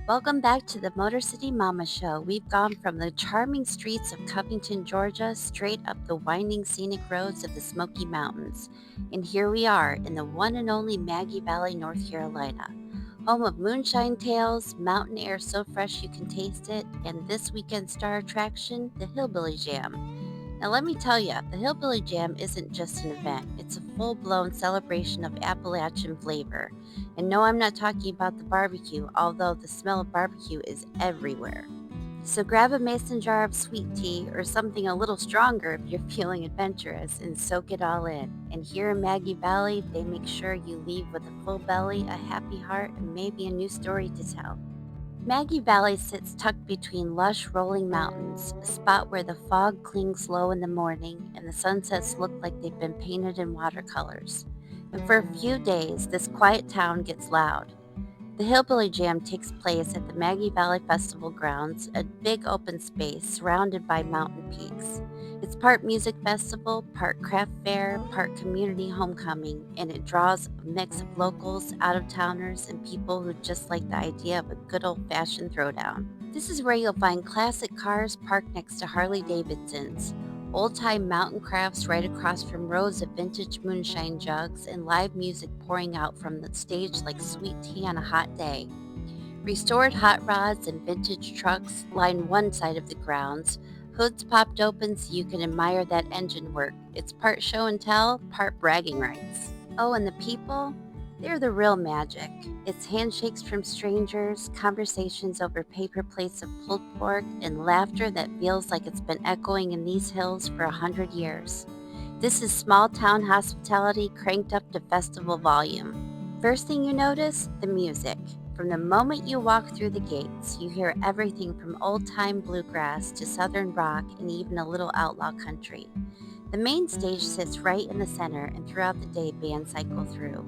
Welcome back to the Motor City Mama Show. We've gone from the charming streets of Covington, Georgia, straight up the winding scenic roads of the Smoky Mountains. And here we are in the one and only Maggie Valley, North Carolina. Home of moonshine tales, mountain air so fresh you can taste it, and this weekend's star attraction, the Hillbilly Jam. Now, let me tell you, the Hillbilly Jam isn't just an event, it's a full blown celebration of Appalachian flavor. And no, I'm not talking about the barbecue, although the smell of barbecue is everywhere. So grab a mason jar of sweet tea or something a little stronger if you're feeling adventurous and soak it all in. And here in Maggie Valley, they make sure you leave with a full belly, a happy heart, and maybe a new story to tell. Maggie Valley sits tucked between lush rolling mountains, a spot where the fog clings low in the morning and the sunsets look like they've been painted in watercolors. And for a few days, this quiet town gets loud. The Hillbilly Jam takes place at the Maggie Valley Festival grounds, a big open space surrounded by mountain peaks. It's part music festival, part craft fair, part community homecoming, and it draws a mix of locals, out-of-towners, and people who just like the idea of a good old-fashioned throwdown. This is where you'll find classic cars parked next to Harley Davidsons, old-time mountain crafts right across from rows of vintage moonshine jugs, and live music pouring out from the stage like sweet tea on a hot day. Restored hot rods and vintage trucks line one side of the grounds, hoods popped open so you can admire that engine work. It's part show and tell, part bragging rights. Oh, and the people? They're the real magic. It's handshakes from strangers, conversations over paper plates of pulled pork, and laughter that feels like it's been echoing in these hills for 100 years. This is small town hospitality cranked up to festival volume. First thing you notice, the music. From the moment you walk through the gates, you hear everything from old-time bluegrass to southern rock and even a little outlaw country. The main stage sits right in the center, and throughout the day, bands cycle through.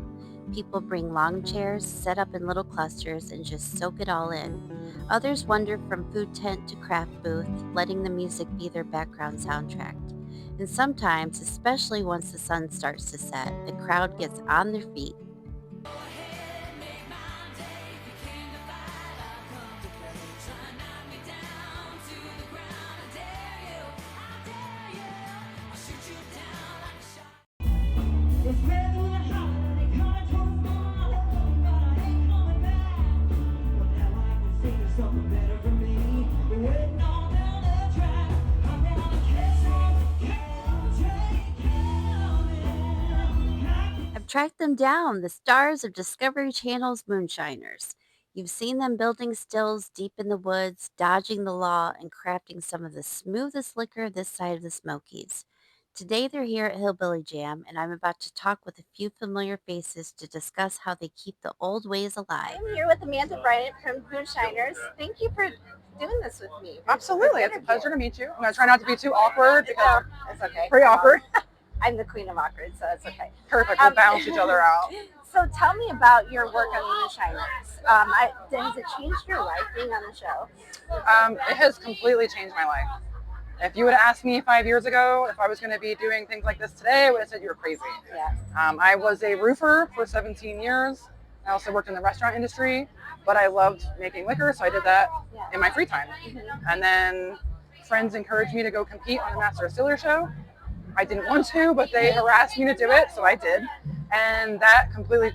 People bring long chairs, set up in little clusters, and just soak it all in. Others wander from food tent to craft booth, letting the music be their background soundtrack. And sometimes, especially once the sun starts to set, the crowd gets on their feet. I've tracked them down, the stars of Discovery Channel's Moonshiners. You've seen them building stills deep in the woods, dodging the law, and crafting some of the smoothest liquor this side of the Smokies. Today they're here at Hillbilly Jam, and I'm about to talk with a few familiar faces to discuss how they keep the old ways alive. I'm here with Amanda Bryant from Moonshiners. Thank you for doing this with me. Absolutely. It's a pleasure to meet you. I'm going to try not to be too awkward because It's okay. pretty awkward. I'm the queen of awkward, so it's okay. Perfect. We'll balance each other out. So tell me about your work on Moonshiners. Has it changed your life being on the show? It has completely changed my life. If you would have asked me 5 years ago if I was going to be doing things like this today, I would have said you were crazy. Yeah. I was a roofer for 17 years. I also worked in the restaurant industry, but I loved making liquor, so I did that in my free time. Mm-hmm. And then friends encouraged me to go compete on the Master Distiller show. I didn't want to, but they harassed me to do it, so I did. And that completely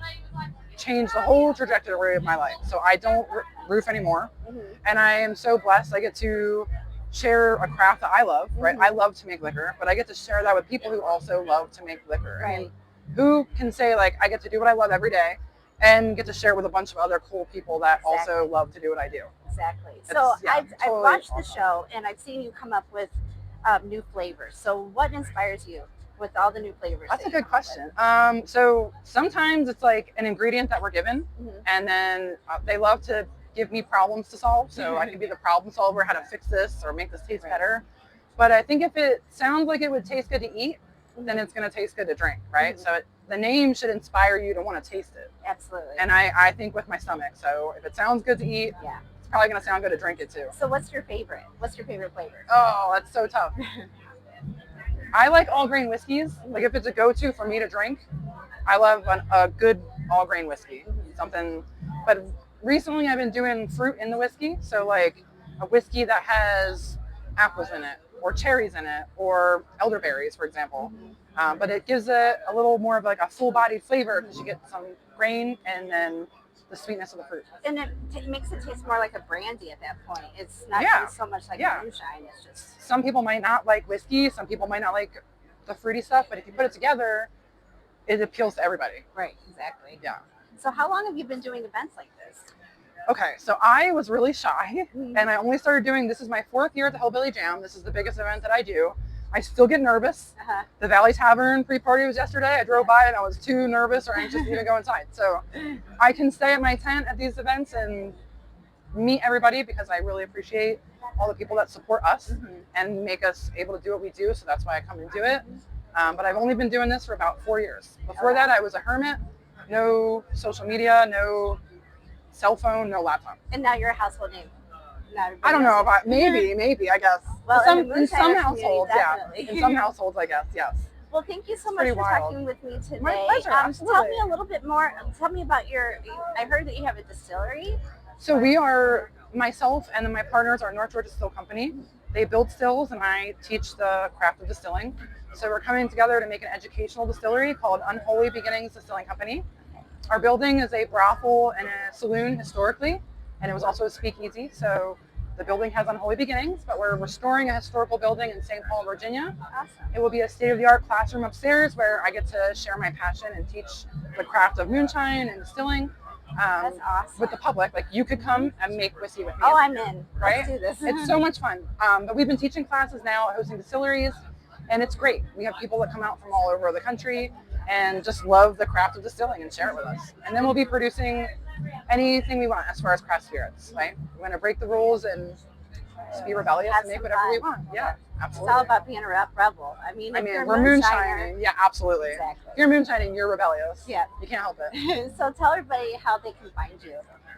changed the whole trajectory of my life. So I don't roof anymore. Mm-hmm. And I am so blessed I get to share a craft that I love, right? Mm-hmm. I love to make liquor, but I get to share that with people who also love to make liquor. Right. I mean, who can say, like, I get to do what I love every day and get to share with a bunch of other cool people that also love to do what I do. Exactly. So I've totally watched the awesome. show, and I've seen you come up with new flavors. So what inspires you with all the new flavors? That's a that you good come up question. So sometimes it's like an ingredient that we're given, with? and then they love to give me problems to solve. So I can be the problem solver, how to fix this or make this taste better. But I think if it sounds like it would taste good to eat, then it's going to taste good to drink, right? Mhm. So the name should inspire you to want to taste it. Absolutely. And I think with my stomach. So if it sounds good to eat, Yeah. it's probably going to sound good to drink it too. So what's your favorite? What's your favorite flavor? Oh, that's so tough. I like all grain whiskeys. Like if it's a go-to for me to drink, I love a good all grain whiskey. Something, but recently I've been doing fruit in the whiskey. So like a whiskey that has apples in it or cherries in it or elderberries, for example. But it gives it a little more of like a full-bodied flavor because you get some grain and then the sweetness of the fruit. And it makes it taste more like a brandy at that point. It's not so much like moonshine. It's just some people might not like whiskey. Some people might not like the fruity stuff. But if you put it together, it appeals to everybody. Right. Exactly. Yeah. So how long have you been doing events like this? Okay, so I was really shy, and I only started doing, this is my 4th year at the Hillbilly Jam. This is the biggest event that I do. I still get nervous. The Valley Tavern pre-party was yesterday. I drove by and I was too nervous or anxious to even go inside. So I can stay at my tent at these events and meet everybody because I really appreciate all the people that support us and make us able to do what we do. So that's why I come and do it. But I've only been doing this for about 4 years. Before that, I was a hermit. No social media, no cell phone, no laptop. And now you're a household name. I don't know about maybe I guess. Well, in some households, in some households, I guess, yes. Well, thank you so much for talking with me today. My pleasure. Tell me a little bit more. Tell me about I heard that you have a distillery. So we are, myself and then my partners are North Georgia Still Company. They build stills and I teach the craft of distilling. So we're coming together to make an educational distillery called Unholy Beginnings Distilling Company. Our building is a brothel and a saloon historically, and it was also a speakeasy. So the building has unholy beginnings, but we're restoring a historical building in St. Paul, Virginia. Awesome. It will be a state-of-the-art classroom upstairs where I get to share my passion and teach the craft of moonshine and distilling. That's awesome. With the public. Like you could come and make whiskey with me. Oh, I'm in. Right? Let's do this. It's so much fun. But we've been teaching classes now at hosting distilleries, and it's great. We have people that come out from all over the country and just love the craft of distilling and share it with us. And then we'll be producing anything we want as far as craft spirits, right? We're going to break the rules and just be rebellious and make whatever we want. Yeah, absolutely. It's all about being a rebel. I mean, we're moonshining. Yeah, absolutely. Exactly. If you're moonshining, you're rebellious. Yeah. You can't help it. So tell everybody how they can find you.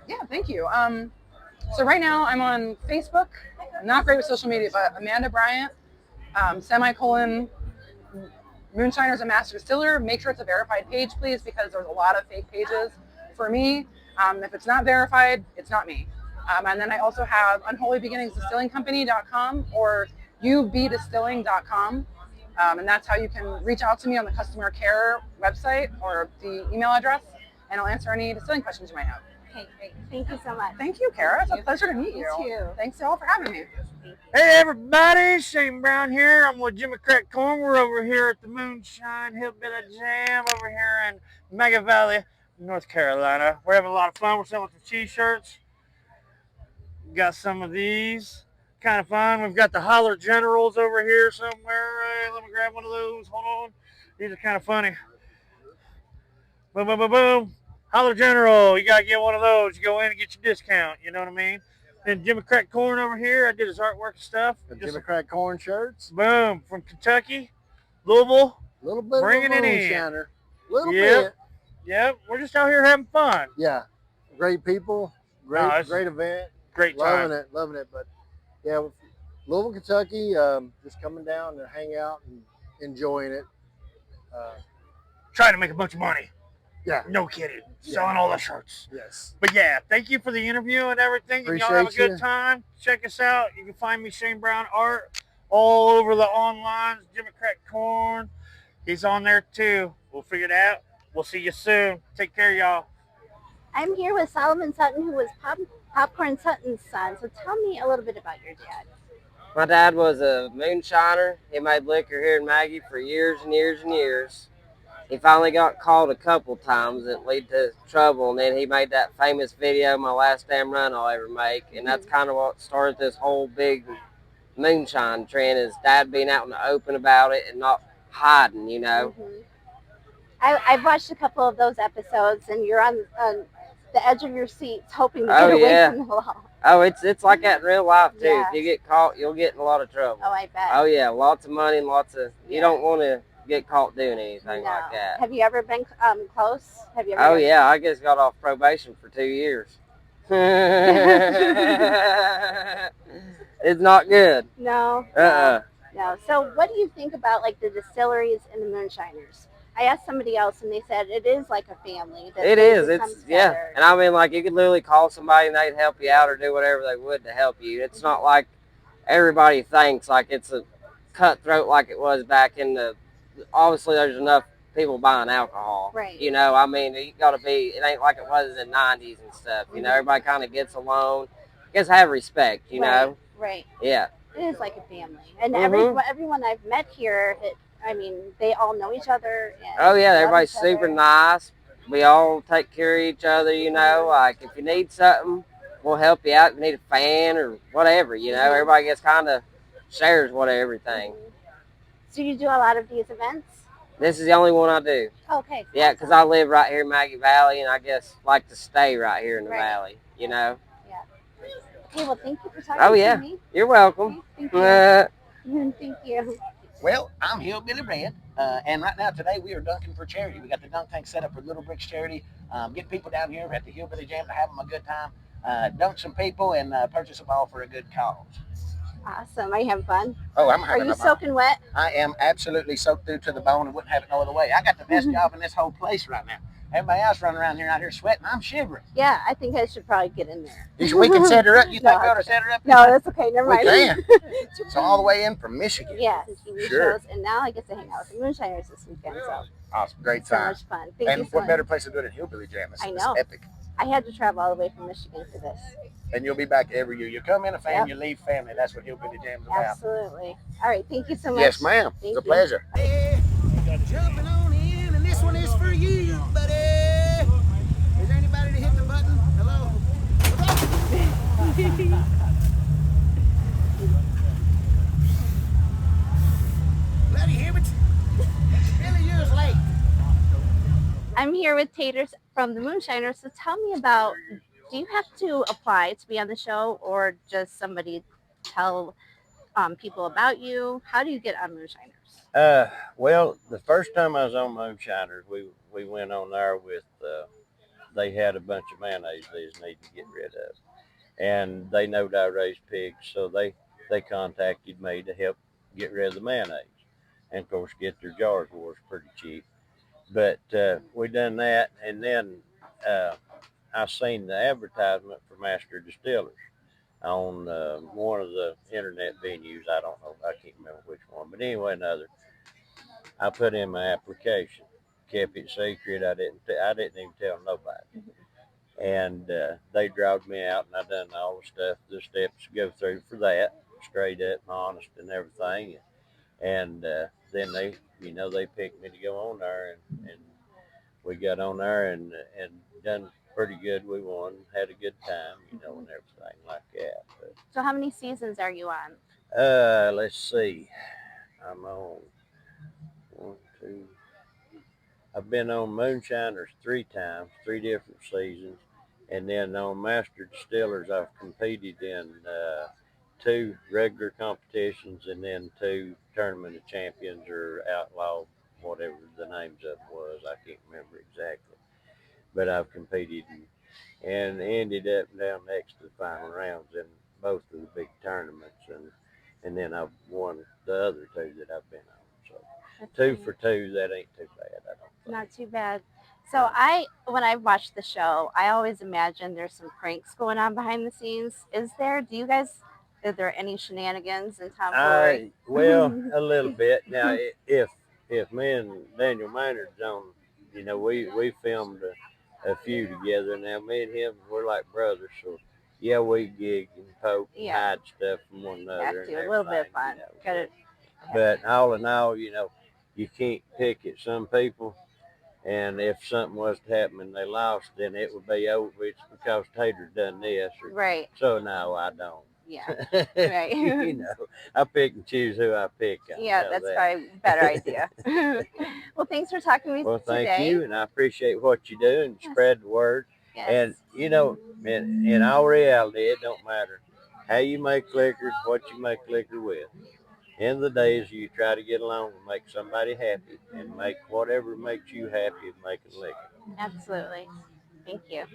Yeah, thank you. So right now I'm on Facebook. I'm not great with social media, but Amanda Bryant, semicolon, Moonshiners and Master Distiller. Make sure it's a verified page, please, because there's a lot of fake pages for me. If it's not verified, it's not me. And then I also have unholybeginningsdistillingcompany.com or ubdistilling.com. And that's how you can reach out to me on the customer care website or the email address, and I'll answer any distilling questions you might have. Okay, great. Thank you so much. Thank you, Kara. It's a pleasure to meet you. You too. Thanks all for having me. Hey everybody, Shane Brown here. I'm with Jimmy Crack Corn. We're over here at the Moonshine Hillbilly Jam over here in Maggie Valley, North Carolina. We're having a lot of fun. We're selling some t-shirts. Got some of these. Kind of fun. We've got the Holler Generals over here somewhere. Hey, let me grab one of those. Hold on. These are kind of funny. Boom, boom, boom, boom. Holler General. You got to get one of those. You go in and get your discount. You know what I mean? And Jimmy Crack Corn over here. I did his artwork and stuff. And Jimmy Crack Corn shirts. Boom. From Kentucky, Louisville. A little bit bringing of a it in. moonshiner. Little bit. Yep. We're just out here having fun. Yeah. Great people. Great event. Great time. Loving it. But yeah, Louisville, Kentucky, just coming down to hang out and enjoying it. Trying to make a bunch of money. Yeah. No kidding. Selling all the shirts. Yes. But yeah, thank you for the interview and everything. Appreciate y'all have a good time. Check us out. You can find me, Shane Brown Art, all over the online. Jimmy Crack Corn. He's on there too. We'll figure it out. We'll see you soon. Take care, y'all. I'm here with Solomon Sutton, who was Popcorn Sutton's son. So tell me a little bit about your dad. My dad was a moonshiner. He made liquor here in Maggie for years and years and years. He finally got caught a couple times that led to trouble, and then he made that famous video, My Last Damn Run I'll Ever Make, and that's kind of what started this whole big moonshine trend, is Dad being out in the open about it and not hiding, you know. I've watched a couple of those episodes, and you're on the edge of your seats hoping to get away from the law. Oh, it's like that in real life, too. Yeah. If you get caught, you'll get in a lot of trouble. Oh, I bet. Oh, yeah, lots of money and lots of, you don't want to get caught doing anything like that. Have you ever been close? Have you ever? Oh yeah, I just got off probation for 2 years. It's not good. No. No. So what do you think about like the distilleries and the moonshiners? I asked somebody else, and they said it is like a family. That It is. family comes It's yeah. together. And I mean, like you could literally call somebody and they'd help you out or do whatever they would to help you. It's not like everybody thinks like it's a cutthroat like it was back in the. Obviously, there's enough people buying alcohol. Right. You know, I mean, you got to be. It ain't like it was in the '90s and stuff. You know, everybody kind of gets along. Just have respect. You know. Right. Yeah. It is like a family, and Mhm. everyone I've met here, I mean, they all know each other. And Oh yeah, love everybody's each super other. nice. We all take care of each other, you know. Like if you need something, we'll help you out. If you need a fan or whatever, you know. Everybody gets kind of shares everything. So you do a lot of these events? This is the only one I do. Okay. Yeah, because I live right here in Maggie Valley, and I guess like to stay right here in the Right. valley, you know. Yeah. Okay. Well, thank you for talking to me. You're welcome. Okay, thank you. Thank you. Well, I'm Hillbilly Red, and right now today we are dunking for charity. We got the dunk tank set up for Little Bricks Charity. Getting people down here at the Hillbilly Jam to have them a good time, dunk some people, and purchase a ball for a good cause. Awesome. Are you having fun? Oh, I'm Are having you a ball. soaking wet? I am absolutely soaked through to the bone and wouldn't have it no other way. I got the best job in this whole place right now. Everybody else running around here out here sweating. I'm shivering. Yeah, I think I should probably get in there. We can set her up. You think we ought to set her up? No, that's okay. Never We mind. can. So all the way in from Michigan. Yeah, TV Sure. shows, and now I get to hang out with the Moonshiners this weekend. So Awesome. Great so time. much fun. Thank you And so what much. better place to do it than Hillbilly Jam? I It's know. epic. I had to travel all the way from Michigan for this. And you'll be back every year. You come in a fan, Yep. you leave family. That's what Hillbilly Jam's about. Absolutely. All right. Thank you so much. Yes, ma'am. Thank It's a you. pleasure. Hey, jumping on in, and this one is for you, buddy. Is there anybody to hit the button? Hello? Bloody Hibbits. Billy, years late. I'm here with Taters from the Moonshiners. So tell me about, do you have to apply to be on the show, or just somebody tell people about you? How do you get on Moonshiners? Well, the first time I was on Moonshiners, we went on there with, they had a bunch of mayonnaise they just need to get rid of. And they knowed I raised pigs, so they contacted me to help get rid of the mayonnaise. And of course, get their jars was pretty cheap. But we done that, and then I seen the advertisement for Master Distillers on one of the internet venues. I don't know, I can't remember which one, but anyway, another. I put in my application, kept it secret. I didn't even tell nobody. And they drove me out, and I done all the steps to go through for that, straight up and honest and everything. And then they picked me to go on there, and we got on there and done pretty good. We won, had a good time, and everything like that. But, So how many seasons are you on? let's see, I'm on 1, 2. I've been on Moonshiners 3 times, 3 different seasons, and then on Master Distillers I've competed in 2 regular competitions and then 2 Tournament of Champions or Outlaw, whatever the names of it was. I can't remember exactly, but I've competed and ended up down next to the final rounds in both of the big tournaments, and then I've won the other 2 that I've been on. So That's 2 great. for 2, that ain't too bad, I don't think. Not too bad. So when I watch the show, I always imagine there's some pranks going on behind the scenes. Is there? Are there any shenanigans and tomfoolery? Well, a little bit. Now, if me and Daniel Maynard's on, we filmed a few together. Now, me and him, we're like brothers, so yeah, we gig and poke and Yeah. hide stuff from one another. Have and to, a little bit of everything, fun. Got it. But all in all, you can't pick at some people. And if something was to happen and they lost, then it would be over. It's because Tater's done this. Right. So no, I don't. Yeah. Right. I pick and choose who I pick on. Yeah, that's probably a better idea. Well, thanks for talking to me Well, today. thank you, and I appreciate what you do and spread the word. Yes. And in all reality, it don't matter how you make liquor, what you make liquor with. End of the day is you try to get along and make somebody happy and make whatever makes you happy of making liquor. Absolutely. Thank you.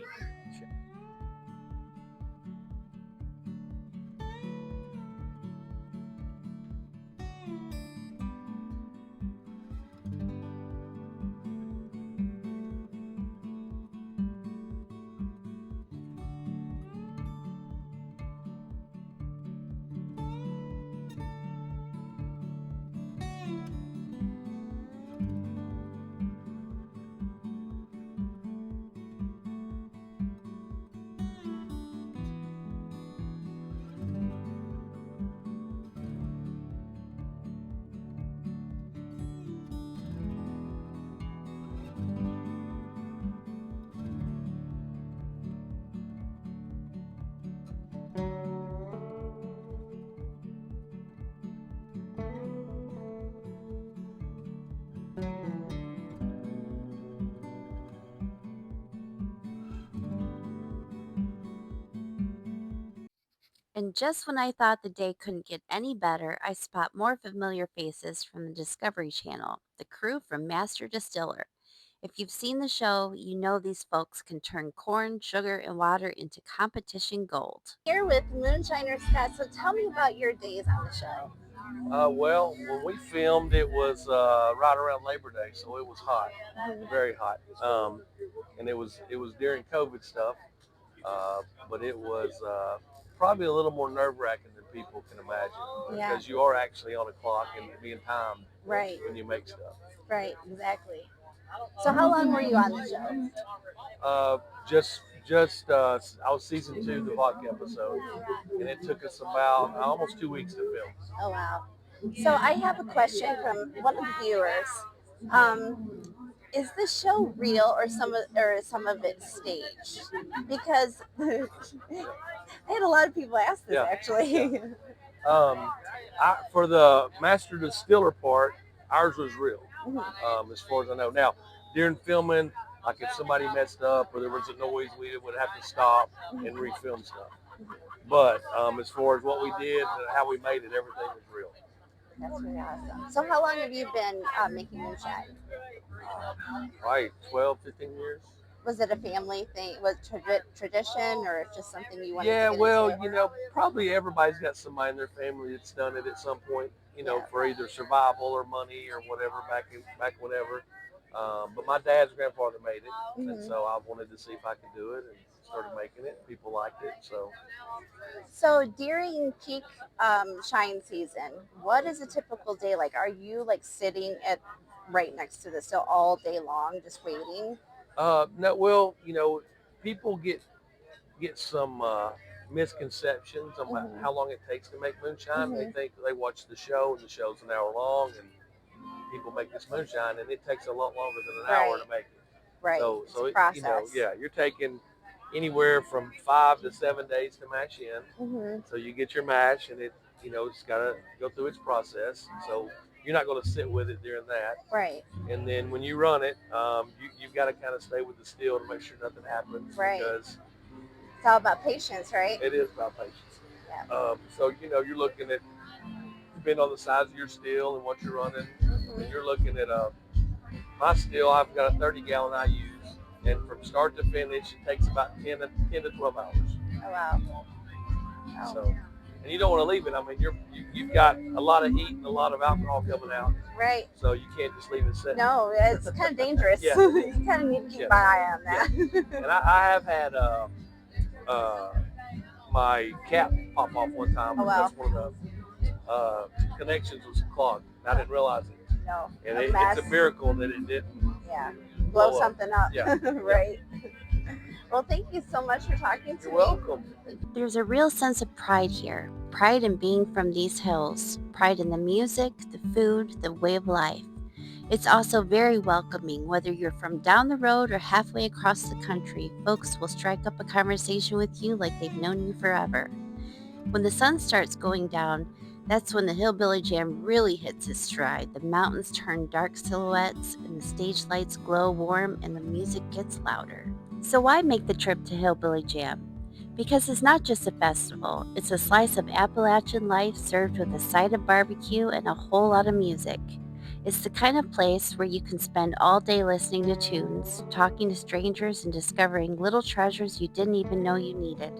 And just when I thought the day couldn't get any better, I spot more familiar faces from the Discovery Channel, the crew from Master Distiller. If you've seen the show, you know these folks can turn corn, sugar, and water into competition gold. Here with Moonshiners, Scott. So tell me about your days on the show. Well, when we filmed, it was right around Labor Day, so it was hot, very hot, and it was during COVID stuff, but it was probably a little more nerve-wracking than people can imagine Yeah. because you are actually on a clock and being timed Right, when you make stuff. right, exactly. So how long were you on the show? Uh, just I was season 2, the vodka episode, and it took us about almost 2 weeks to film. Oh wow. So I have a question from one of the viewers. Um, is this show real or some of it staged? Because I had a lot of people ask this Yeah. actually. For the master distiller part, ours was real, Mhm. as far as I know. Now, during filming, like if somebody messed up or there was a noise, we would have to stop and refilm stuff. But as far as what we did and how we made it, everything was real. That's really awesome. So how long have you been making moonshine? Right, 12, 15 years. Was it a family thing? Was it tradition or just something you wanted Yeah, to get well, into? probably everybody's got somebody in their family that's done it at some point, Yeah. for either survival or money or whatever back whenever. But my dad's grandfather made it, and Mhm. so I wanted to see if I could do it, and started making it. People liked it, so. So during peak shine season, what is a typical day like? Are you like sitting at right next to the still all day long, just waiting? No, well, people get some misconceptions on Mhm. how long it takes to make moonshine. They Mhm. think they watch the show, and the show's an hour long, and people make this moonshine, and it takes a lot longer than an hour Right. to make it. Right. So, It's so a it, process. yeah, you're taking anywhere from 5 to 7 days to mash in. Mhm. So you get your mash, and it's got to go through its process. So you're not going to sit with it during that. Right. And then when you run it, you've got to kind of stay with the still to make sure nothing happens. Right. Because It's all about patience, right? it is about patience. Yeah. So you're looking at, depending on the size of your still and what you're running, and you're looking at my still. I've got a 30-gallon I use, and from start to finish, it takes about 10 to 12 hours. Oh wow. Oh. So, and you don't want to leave it. I mean, you've got a lot of heat and a lot of alcohol coming out, Right. so you can't just leave it sitting. No, it's kind of dangerous. Yeah. You kind of need to keep Yeah. an eye on that. And I have had my cap pop off one time Oh, wow. because one of the connections was clogged. I didn't realize it. No. And A it's mess. a miracle that it didn't Yeah. Blow blow up. something up. Yeah. Right. Well, thank you so much for talking to You're me. welcome. There's a real sense of pride here. Pride in being from these hills. Pride in the music, the food, the way of life. It's also very welcoming, whether you're from down the road or halfway across the country. Folks will strike up a conversation with you like they've known you forever. When the sun starts going down, that's when the Hillbilly Jam really hits its stride. The mountains turn dark silhouettes, and the stage lights glow warm, and the music gets louder. So why make the trip to Hillbilly Jam? Because it's not just a festival, it's a slice of Appalachian life served with a side of barbecue and a whole lot of music. It's the kind of place where you can spend all day listening to tunes, talking to strangers, and discovering little treasures you didn't even know you needed.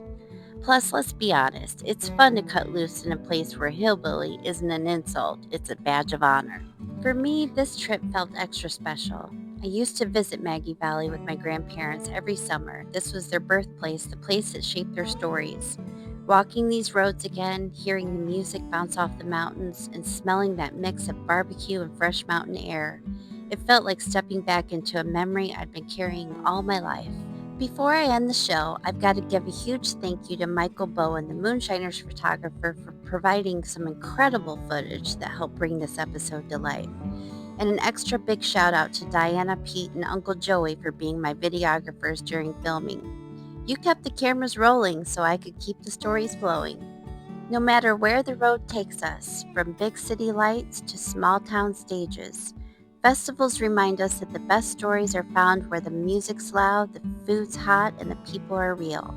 Plus, let's be honest, it's fun to cut loose in a place where hillbilly isn't an insult, it's a badge of honor. For me, this trip felt extra special. I used to visit Maggie Valley with my grandparents every summer. This was their birthplace, the place that shaped their stories. Walking these roads again, hearing the music bounce off the mountains, and smelling that mix of barbecue and fresh mountain air, it felt like stepping back into a memory I'd been carrying all my life. Before I end the show, I've got to give a huge thank you to Michael Bowen, the Moonshiners photographer, for providing some incredible footage that helped bring this episode to life. And an extra big shout out to Diana, Pete, and Uncle Joey for being my videographers during filming. You kept the cameras rolling so I could keep the stories flowing. No matter where the road takes us, from big city lights to small town stages, festivals remind us that the best stories are found where the music's loud, the food's hot, and the people are real.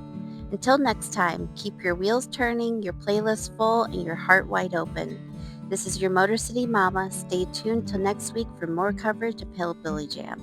Until next time, keep your wheels turning, your playlist full, and your heart wide open. This is your Motor City Mama. Stay tuned till next week for more coverage of Hillbilly Jam.